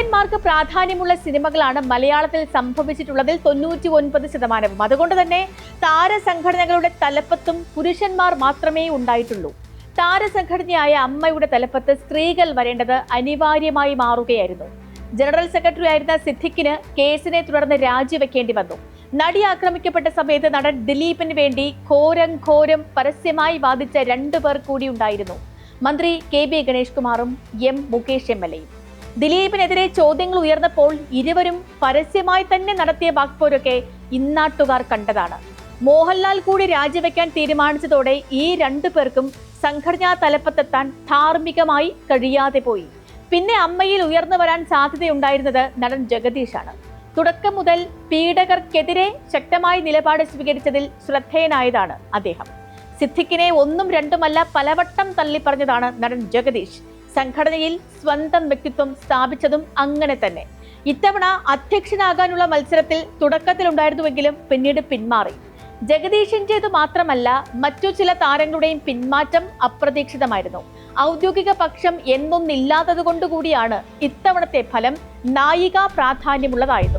നായകന്മാർക്ക് പ്രാധാന്യമുള്ള സിനിമകളാണ് മലയാളത്തിൽ സംഭവിച്ചിട്ടുള്ളതിൽ 99%. അതുകൊണ്ട് തന്നെ താരസംഘടനകളുടെ തലപ്പത്തും പുരുഷന്മാർ മാത്രമേ ഉണ്ടായിട്ടുള്ളൂ. താരസംഘടനയായ അമ്മയുടെ തലപ്പത്ത് സ്ത്രീകൾ വരേണ്ടത് അനിവാര്യമായി മാറുകയായിരുന്നു. ജനറൽ സെക്രട്ടറി ആയിരുന്ന സിദ്ദിഖിന് കേസിനെ തുടർന്ന് രാജിവെക്കേണ്ടി വന്നു. നടി ആക്രമിക്കപ്പെട്ട സമയത്ത് നടൻ ദിലീപിന് വേണ്ടി ഘോരം പരസ്യമായി വാദിച്ച 2 പേർ കൂടി ഉണ്ടായിരുന്നു. മന്ത്രി KB ഗണേഷ് കുമാറും M മുകേഷ് MLA. ദിലീപിനെതിരെ ചോദ്യങ്ങൾ ഉയർന്നപ്പോൾ ഇരുവരും പരസ്യമായി തന്നെ നടത്തിയ വാക്പോരൊക്കെ ഇന്നാട്ടുകാർ കണ്ടതാണ്. മോഹൻലാൽ കൂടി രാജിവെക്കാൻ തീരുമാനിച്ചതോടെ ഈ 2 പേർക്കും സംഘടനാ തലപ്പത്തെത്താൻ ധാർമ്മികമായി കഴിയാതെ പോയി. പിന്നെ അമ്മയിൽ ഉയർന്നു വരാൻ സാധ്യതയുണ്ടായിരുന്നത് നടൻ ജഗദീഷാണ്. തുടക്കം മുതൽ പീഡകർക്കെതിരെ ശക്തമായ നിലപാട് സ്വീകരിച്ചതിൽ ശ്രദ്ധേയനായതാണ് അദ്ദേഹം. സിദ്ദിഖിനെ 1ഉം 2ഉമല്ല പലവട്ടം തള്ളിപ്പറഞ്ഞതാണ് നടൻ ജഗദീഷ്. സംഘടനയിൽ സ്വന്തം വ്യക്തിത്വം സ്ഥാപിച്ചതും അങ്ങനെ തന്നെ. ഇത്തവണ അധ്യക്ഷനാകാനുള്ള മത്സരത്തിൽ തുടക്കത്തിലുണ്ടായിരുന്നുവെങ്കിലും പിന്നീട് പിന്മാറി. ജഗദീഷിൻ്റേതു മാത്രമല്ല, മറ്റു ചില താരങ്ങളുടെയും പിന്മാറ്റം അപ്രതീക്ഷിതമായിരുന്നു. ഔദ്യോഗിക പക്ഷം എന്നൊന്നില്ലാത്തതുകൊണ്ടുകൂടിയാണ് ഇത്തവണത്തെ ഫലം നായിക പ്രാധാന്യമുള്ളതായത്.